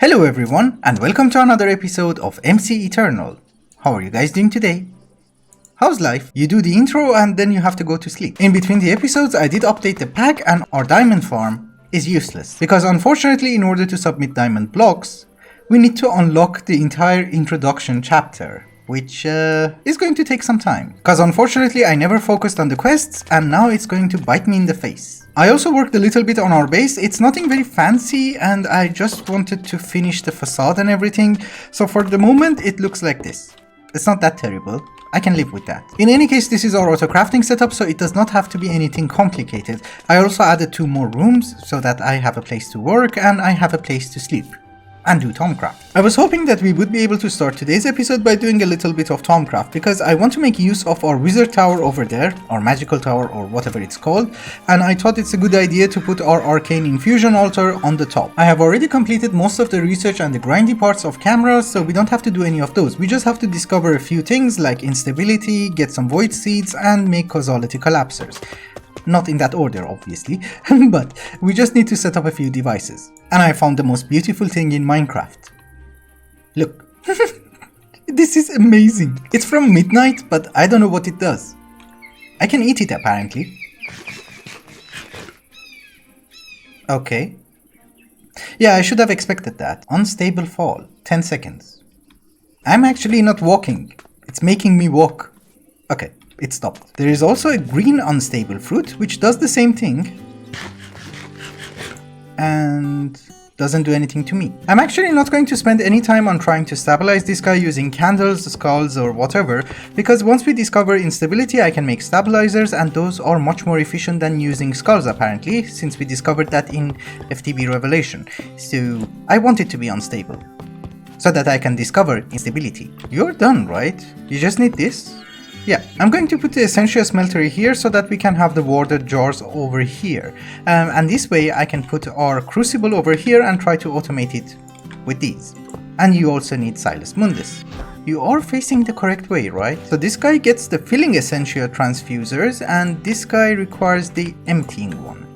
Hello everyone and welcome to another episode of MC Eternal. How are you guys doing today? How's life? You do the intro and then you have to go to sleep. In between the episodes I did update the pack and our diamond farm is useless. Because unfortunately in order to submit diamond blocks, we need to unlock the entire introduction chapter. Which is going to take some time. Because unfortunately I never focused on the quests and now it's going to bite me in the face. I also worked a little bit on our base. It's nothing very fancy and I just wanted to finish the facade and everything. So for the moment it looks like this. It's not that terrible. I can live with that. In any case, this is our auto crafting setup, so it does not have to be anything complicated. I also added 2 more rooms so that I have a place to work and I have a place to sleep. And do Thaumcraft. I was hoping that we would be able to start today's episode by doing a little bit of Thaumcraft because I want to make use of our wizard tower over there, or magical tower or whatever it's called, and I thought it's a good idea to put our arcane infusion altar on the top. I have already completed most of the research and the grindy parts of cameras, so we don't have to do any of those. We just have to discover a few things like instability, get some void seeds, and make causality collapsers. Not in that order, obviously, but we just need to set up a few devices. And I found the most beautiful thing in Minecraft. Look. This is amazing. It's from Midnight, but I don't know what it does. I can eat it apparently. Okay. Yeah, I should have expected that. Unstable fall. 10 seconds. I'm actually not walking. It's making me walk. Okay. It stopped. There is also a green unstable fruit which does the same thing and doesn't do anything to me. I'm actually not going to spend any time on trying to stabilize this guy using candles, skulls or whatever, because once we discover instability I can make stabilizers and those are much more efficient than using skulls apparently, since we discovered that in FTB Revelation. So I want it to be unstable so that I can discover instability. You're done, right? You just need this. Yeah, I'm going to put the essential smeltery here so that we can have the warded jars over here. And this way I can put our crucible over here and try to automate it with these. And you also need Silas Mundus. You are facing the correct way, right? So this guy gets the filling essential transfusers and this guy requires the emptying one.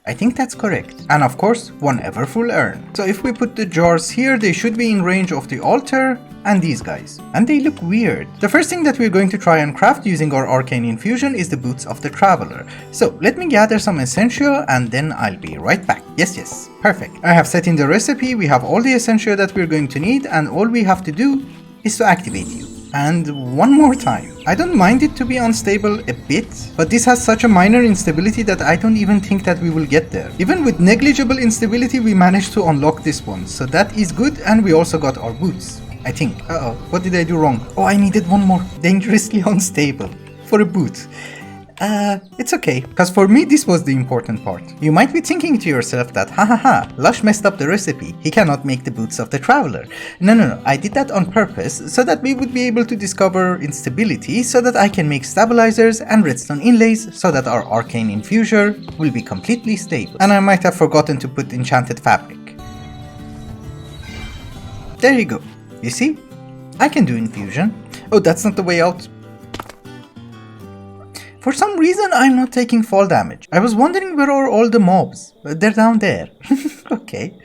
I think that's correct. And of course, 1 everfull urn. So if we put the jars here, they should be in range of the altar and these guys. And they look weird. The first thing that we're going to try and craft using our arcane infusion is the boots of the traveler. So let me gather some essential and then I'll be right back. Yes, perfect. I have set in the recipe, we have all the essential that we're going to need and all we have to do is to activate you. And one more time. I don't mind it to be unstable a bit, but this has such a minor instability that I don't even think that we will get there. Even with negligible instability we managed to unlock this one, so that is good, and we also got our boots. I think. What did I do wrong? Oh, I needed one more. Dangerously unstable. For a boot. It's okay, because for me this was the important part. You might be thinking to yourself that Lash messed up the recipe, he cannot make the boots of the traveler. No, I did that on purpose so that we would be able to discover instability so that I can make stabilizers and redstone inlays so that our arcane infuser will be completely stable. And I might have forgotten to put enchanted fabric. There you go. You see? I can do infusion. Oh, that's not the way out. For some reason I'm not taking fall damage. I was wondering where are all the mobs. They're down there. Okay.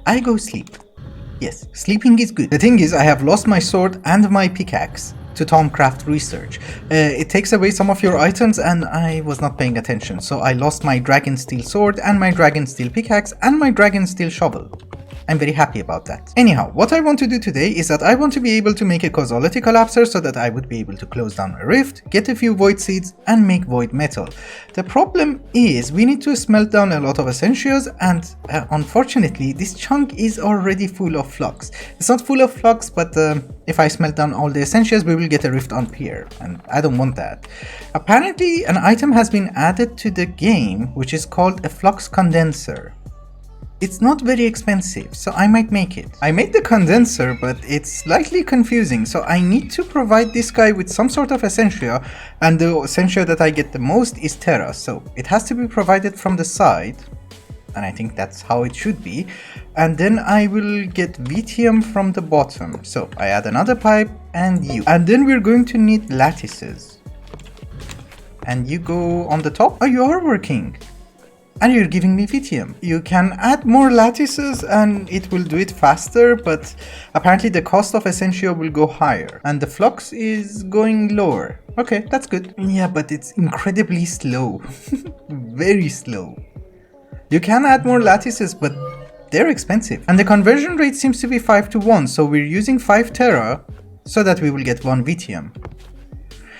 I go sleep. Yes, sleeping is good. The thing is I have lost my sword and my pickaxe to Thaumcraft research. It takes away some of your items and I was not paying attention. So I lost my dragon steel sword and my dragon steel pickaxe and my dragon steel shovel. I'm very happy about that. Anyhow, what I want to do today is that I want to be able to make a causality collapser so that I would be able to close down a rift, get a few void seeds and make void metal. The problem is we need to smelt down a lot of essentials and unfortunately this chunk is already full of flux. It's not full of flux, but if I smelt down all the essentials we will get a rift on pier and I don't want that. Apparently an item has been added to the game which is called a flux condenser. It's not very expensive, so I might make it. I made the condenser, but it's slightly confusing, so I need to provide this guy with some sort of essentia, and the essentia that I get the most is Terra, so it has to be provided from the side, and I think that's how it should be, and then I will get Vitium from the bottom. So I add another pipe, and you. And then we're going to need lattices. And you go on the top? Oh, you are working. And you're giving me Vitium. You can add more lattices and it will do it faster, but apparently the cost of Essentia will go higher and the flux is going lower. Okay, that's good. Yeah, but it's incredibly slow. Very slow. You can add more lattices, but they're expensive. And the conversion rate seems to be 5:1, so we're using 5 Terra so that we will get 1 Vitium.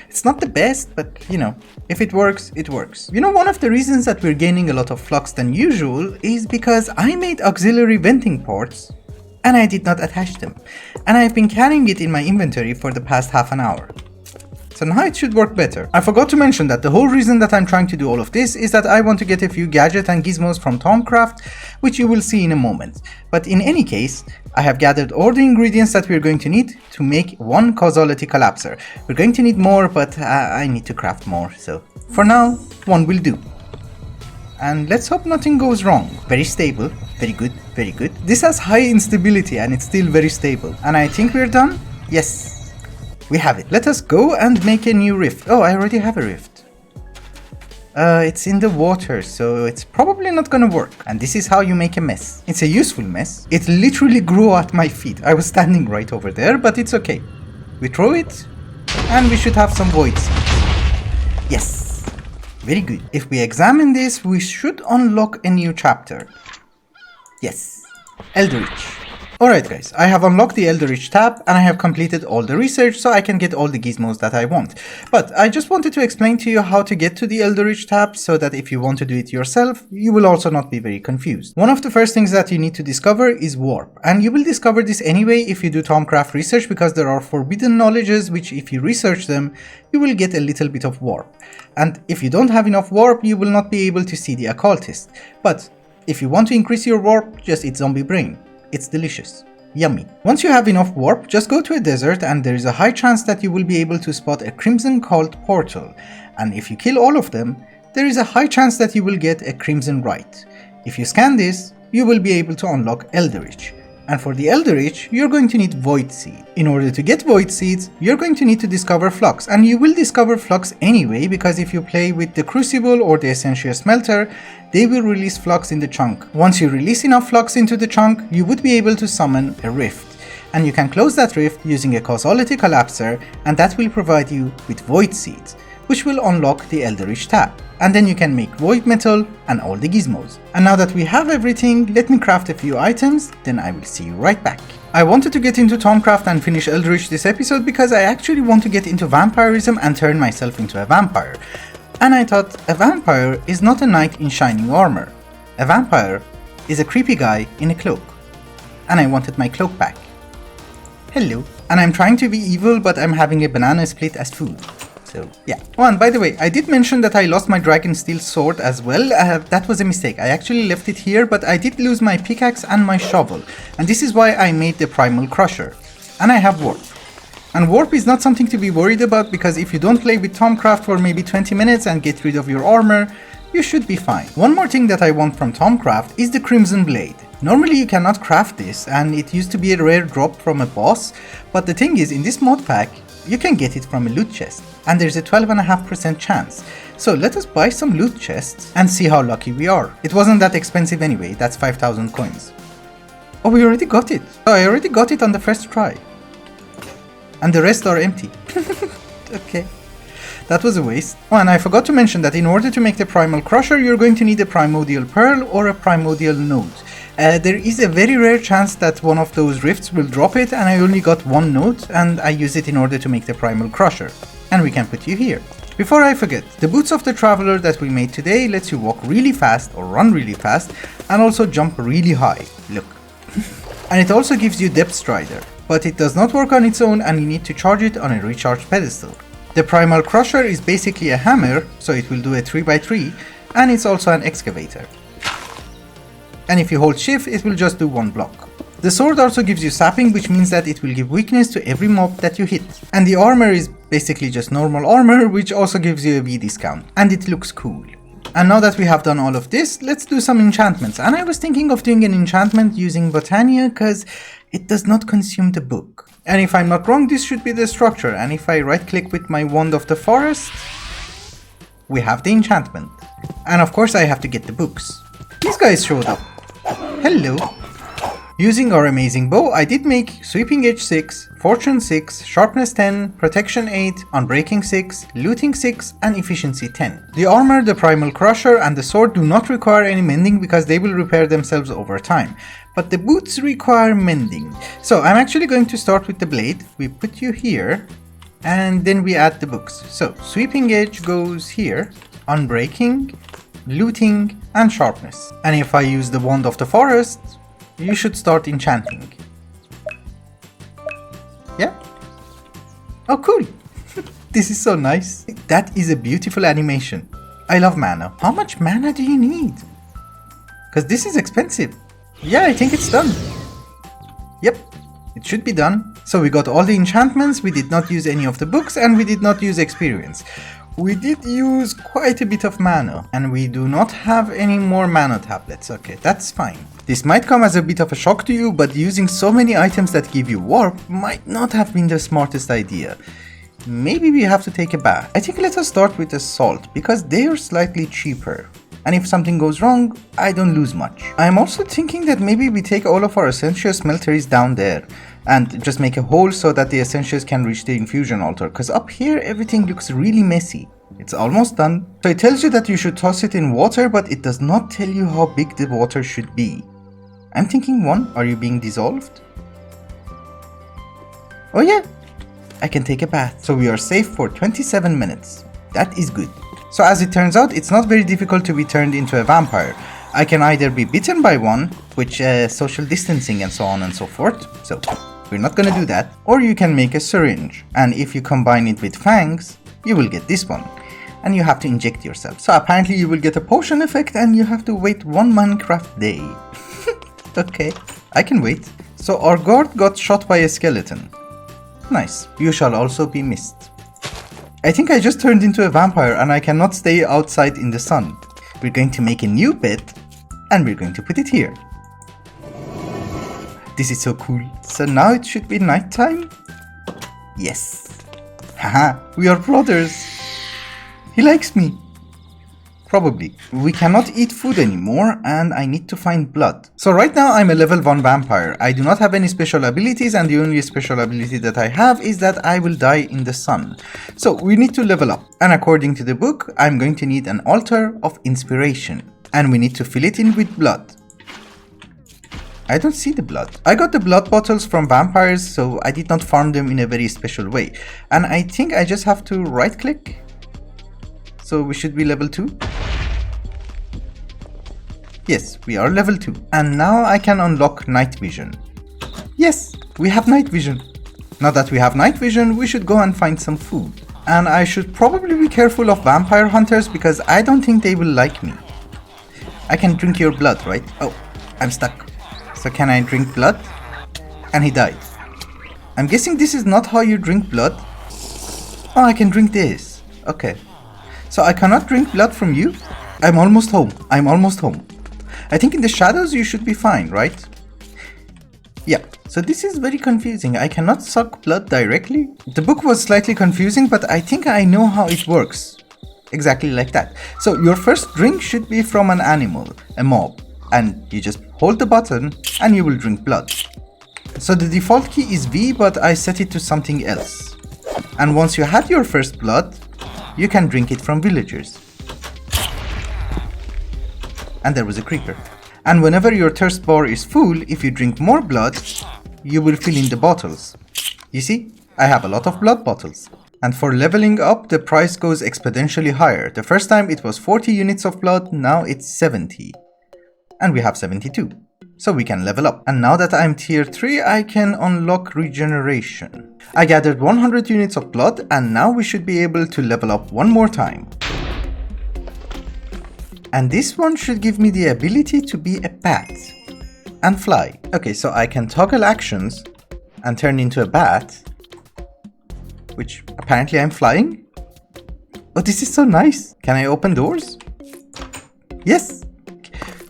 It's not the best, but you know, if it works, it works. You know, one of the reasons that we're gaining a lot of flux than usual is because I made auxiliary venting ports and I did not attach them. And I've been carrying it in my inventory for the past half an hour. So now it should work better. I forgot to mention that the whole reason that I'm trying to do all of this is that I want to get a few gadgets and gizmos from Thaumcraft, which you will see in a moment. But in any case, I have gathered all the ingredients that we're going to need to make one causality collapser. We're going to need more, but I need to craft more, so for now, one will do. And let's hope nothing goes wrong. Very stable, very good, very good. This has high instability and it's still very stable. And I think we're done? Yes. We have it. Let us go and make a new rift. Oh, I already have a rift. It's in the water, so it's probably not gonna work. And this is how you make a mess. It's a useful mess. It literally grew at my feet. I was standing right over there, but it's okay. We throw it, and we should have some void seeds. Yes. Very good. If we examine this, we should unlock a new chapter. Yes. Eldritch. Alright guys, I have unlocked the Eldritch tab and I have completed all the research so I can get all the gizmos that I want. But I just wanted to explain to you how to get to the Eldritch tab so that if you want to do it yourself, you will also not be very confused. One of the first things that you need to discover is warp. And you will discover this anyway if you do Thaumcraft research, because there are forbidden knowledges which if you research them, you will get a little bit of warp. And if you don't have enough warp, you will not be able to see the occultist. But if you want to increase your warp, just eat zombie brain. It's delicious. Yummy. Once you have enough warp, just go to a desert and there is a high chance that you will be able to spot a crimson cult portal. And if you kill all of them, there is a high chance that you will get a crimson rite. If you scan this, you will be able to unlock Eldritch. And for the Eldritch, you're going to need Void Seed. In order to get Void Seeds, you're going to need to discover Flux. And you will discover Flux anyway, because if you play with the Crucible or the Essentia Smelter, they will release Flux in the chunk. Once you release enough Flux into the chunk, you would be able to summon a Rift. And you can close that Rift using a Causality Collapser, and that will provide you with Void Seeds, which will unlock the Eldritch tab. And then you can make Void Metal and all the gizmos. And now that we have everything, let me craft a few items, then I will see you right back. I wanted to get into Thaumcraft and finish Eldritch this episode because I actually want to get into Vampirism and turn myself into a vampire. And I thought, a vampire is not a knight in shining armor. A vampire is a creepy guy in a cloak. And I wanted my cloak back. Hello. And I'm trying to be evil, but I'm having a banana split as food. So, yeah. Oh, and by the way, I did mention that I lost my dragon steel sword as well. That was a mistake. I actually left it here, but I did lose my pickaxe and my shovel. And this is why I made the primal crusher. And I have warp. And warp is not something to be worried about, because if you don't play with Thaumcraft for maybe 20 minutes and get rid of your armor, you should be fine. One more thing that I want from Thaumcraft is the Crimson Blade. Normally you cannot craft this, and it used to be a rare drop from a boss, but the thing is, in this mod pack, you can get it from a loot chest, and there's a 12.5% chance. So let us buy some loot chests and see how lucky we are. It wasn't that expensive anyway, that's 5,000 coins. Oh, we already got it. Oh, I already got it on the first try. And the rest are empty. Okay. That was a waste. Oh, and I forgot to mention that in order to make the Primal Crusher, you're going to need a Primordial Pearl or a Primordial Node. There is a very rare chance that one of those rifts will drop it, and I only got one node, and I use it in order to make the Primal Crusher. And we can put you here. Before I forget, the Boots of the Traveler that we made today lets you walk really fast or run really fast, and also jump really high. Look. And it also gives you Depth Strider, but it does not work on its own, and you need to charge it on a recharge pedestal. The Primal Crusher is basically a hammer, so it will do a 3x3, and it's also an excavator. And if you hold shift, it will just do one block. The sword also gives you sapping, which means that it will give weakness to every mob that you hit. And the armor is basically just normal armor, which also gives you a V discount. And it looks cool. And now that we have done all of this, let's do some enchantments. And I was thinking of doing an enchantment using Botanical, because it does not consume the book. And if I'm not wrong, this should be the structure. And if I right click with my Wand of the Forest, we have the enchantment. And of course I have to get the books. These guys showed up. Hello. Using our amazing bow, I did make Sweeping Edge 6, Fortune 6, Sharpness 10, Protection 8, Unbreaking 6, Looting 6, and Efficiency 10. The armor, the Primal Crusher, and the sword do not require any mending because they will repair themselves over time. But the boots require mending. So I'm actually going to start with the blade. We put you here, and then we add the books. So Sweeping Edge goes here, Unbreaking, Looting, and Sharpness. And if I use the Wand of the Forest, you should start enchanting. Yeah? Oh, cool! This is so nice. That is a beautiful animation. I love mana. How much mana do you need? Because this is expensive. Yeah, I think it's done. Yep, it should be done. So we got all the enchantments, we did not use any of the books, and we did not use experience. We did use quite a bit of mana, and we do not have any more mana tablets. Okay, that's fine. This might come as a bit of a shock to you, but using so many items that give you warp might not have been the smartest idea. Maybe we have to take a bath. I think let us start with the salt, because they are slightly cheaper. And if something goes wrong, I don't lose much. I'm also thinking that maybe we take all of our essential smelteries down there and just make a hole so that the essentials can reach the infusion altar, because up here everything looks really messy. It's almost done. So it tells you that you should toss it in water, but it does not tell you how big the water should be. I'm thinking 1, are you being dissolved? Oh yeah, I can take a bath. So we are safe for 27 minutes. That is good. So as it turns out, it's not very difficult to be turned into a vampire. I can either be bitten by one, which social distancing and so on and so forth, so we're not gonna do that, or you can make a syringe, and if you combine it with fangs, you will get this one, and you have to inject yourself. So apparently you will get a potion effect and you have to wait 1 Minecraft day. Okay, I can wait. So our guard got shot by a skeleton. Nice, you shall also be missed. I think I just turned into a vampire and I cannot stay outside in the sun. We're going to make a new bed and we're going to put it here. This is so cool. So now it should be nighttime? Yes. Haha, we are brothers. He likes me. Probably. We cannot eat food anymore and I need to find blood. So right now I'm a level 1 vampire. I do not have any special abilities and the only special ability that I have is that I will die in the sun. So we need to level up. And according to the book, I'm going to need an altar of inspiration. And we need to fill it in with blood. I don't see the blood. I got the blood bottles from vampires, so I did not farm them in a very special way. And I think I just have to right click. So we should be level 2. Yes, we are level 2. And now I can unlock night vision. Yes, we have night vision. Now that we have night vision, we should go and find some food. And I should probably be careful of vampire hunters because I don't think they will like me. I can drink your blood, right? Oh, I'm stuck. So can I drink blood? And he died. I'm guessing this is not how you drink blood. Oh, I can drink this. Okay. So I cannot drink blood from you? I'm almost home. I'm almost home. I think in the shadows you should be fine, right? Yeah, so this is very confusing. I cannot suck blood directly. The book was slightly confusing, but I think I know how it works. Exactly like that. So your first drink should be from an animal, a mob. And you just hold the button and you will drink blood. So the default key is V, but I set it to something else. And once you had your first blood, you can drink it from villagers. And there was a creeper. And whenever your thirst bar is full, if you drink more blood, you will fill in the bottles. You see, I have a lot of blood bottles. And for leveling up, the price goes exponentially higher. The first time it was 40 units of blood, now it's 70. And we have 72. So we can level up. And now that I'm tier 3, I can unlock regeneration. I gathered 100 units of blood and now we should be able to level up one more time. And this one should give me the ability to be a bat and fly. Okay, so I can toggle actions and turn into a bat, which apparently I'm flying. Oh, this is so nice. Can I open doors? Yes.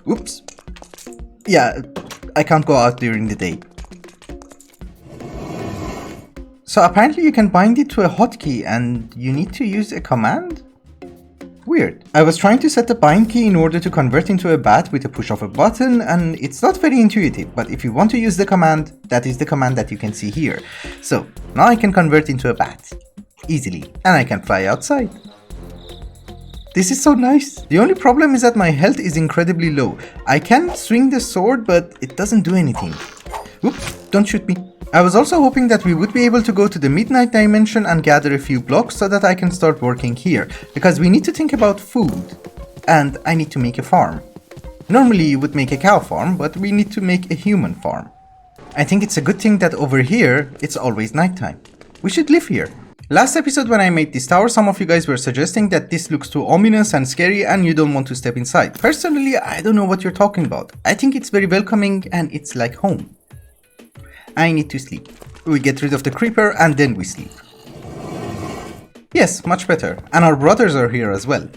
Oops. Yeah, I can't go out during the day. So apparently you can bind it to a hotkey and you need to use a command? Weird. I was trying to set the bind key in order to convert into a bat with a push of a button, and it's not very intuitive, but if you want to use the command, that is the command that you can see here. So now I can convert into a bat easily, and I can fly outside. This is so nice. The only problem is that my health is incredibly low. I can swing the sword, but it doesn't do anything. Oops, don't shoot me. I was also hoping that we would be able to go to the midnight dimension and gather a few blocks so that I can start working here, because we need to think about food, and I need to make a farm. Normally you would make a cow farm, but we need to make a human farm. I think it's a good thing that over here it's always nighttime. We should live here. Last episode when I made this tower, some of you guys were suggesting that this looks too ominous and scary and you don't want to step inside. Personally, I don't know what you're talking about. I think it's very welcoming and it's like home. I need to sleep. We get rid of the creeper and then we sleep. Yes, much better. And our brothers are here as well.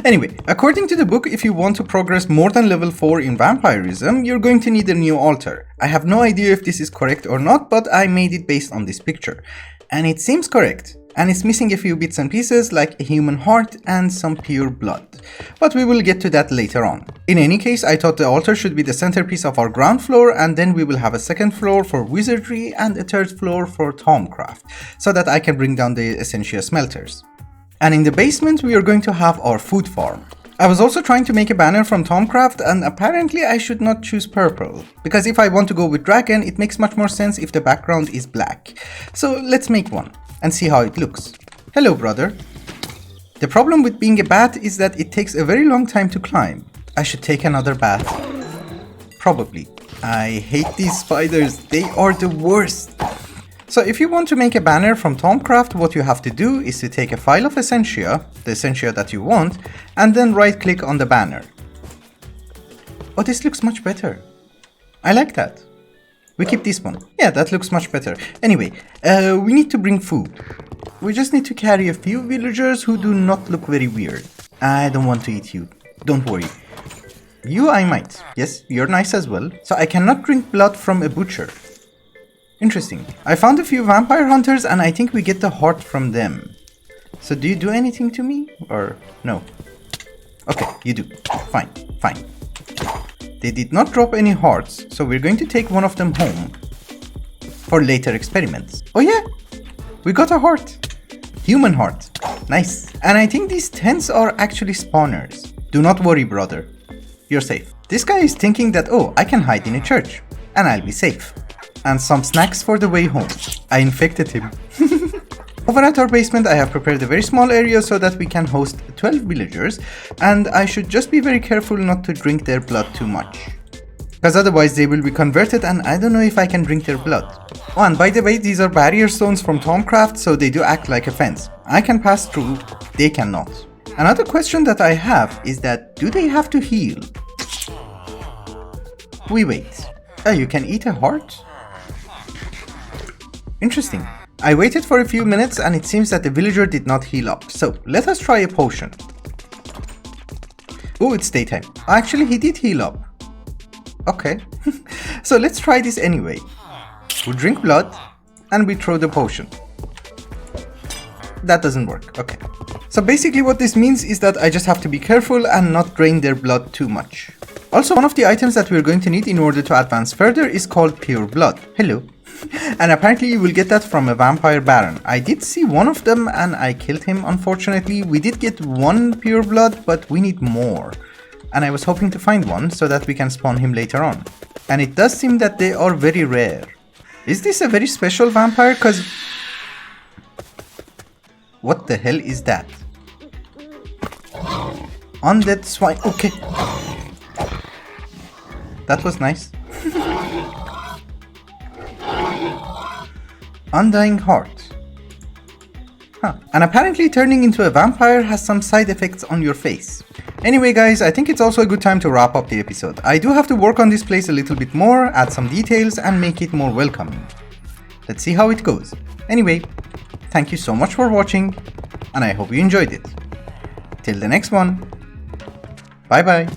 Anyway, according to the book, if you want to progress more than level 4 in Vampirism, you're going to need a new altar. I have no idea if this is correct or not, but I made it based on this picture. And it seems correct. And it's missing a few bits and pieces like a human heart and some pure blood. But we will get to that later on. In any case, I thought the altar should be the centerpiece of our ground floor, and then we will have a second floor for wizardry and a third floor for Thaumcraft, so that I can bring down the Essentia smelters. And in the basement we are going to have our food farm. I was also trying to make a banner from Thaumcraft, and apparently I should not choose purple, because if I want to go with dragon, it makes much more sense if the background is black. So let's make one and see how it looks. Hello, brother. The problem with being a bat is that it takes a very long time to climb. I should take another bath. Probably. I hate these spiders, they are the worst. So if you want to make a banner from Thaumcraft, what you have to do is to take a file of Essentia, the Essentia that you want, and then right click on the banner. Oh, this looks much better. I like that. We keep this one. Yeah, that looks much better. Anyway, we need to bring food. We just need to carry a few villagers who do not look very weird. I don't want to eat you. Don't worry. You I might. Yes, you're nice as well. So I cannot drink blood from a butcher. Interesting. I found a few vampire hunters and I think we get the heart from them. So do you do anything to me? Or no? Okay, you do. Fine, fine. They did not drop any hearts, so we're going to take one of them home for later experiments. Oh yeah, we got a heart. Human heart. Nice. And I think these tents are actually spawners. Do not worry, brother. You're safe. This guy is thinking that, oh, I can hide in a church and I'll be safe. And some snacks for the way home. I infected him. Over at our basement, I have prepared a very small area so that we can host 12 villagers, and I should just be very careful not to drink their blood too much. Because otherwise they will be converted and I don't know if I can drink their blood. Oh, and by the way, these are barrier stones from Thaumcraft, so they do act like a fence. I can pass through, they cannot. Another question that I have is that, do they have to heal? We wait. Oh, you can eat a heart? Interesting. I waited for a few minutes and it seems that the villager did not heal up. So let us try a potion. Oh, it's daytime. Actually, he did heal up. Okay. So let's try this anyway. We drink blood and we throw the potion. That doesn't work. Okay. So basically what this means is that I just have to be careful and not drain their blood too much. Also, one of the items that we're going to need in order to advance further is called pure blood. Hello. And apparently you will get that from a vampire baron. I did see one of them and I killed him, unfortunately. We did get one pure blood, but we need more. And I was hoping to find one so that we can spawn him later on. And it does seem that they are very rare. Is this a very special vampire? Cause... what the hell is that? Undead swine. Okay. That was nice. Undying heart. Huh. And apparently turning into a vampire has some side effects on your face. Anyway guys, I think it's also a good time to wrap up the episode. I do have to work on this place a little bit more, add some details and make it more welcoming. Let's see how it goes. Anyway, thank you so much for watching and I hope you enjoyed it. Till the next one. Bye bye.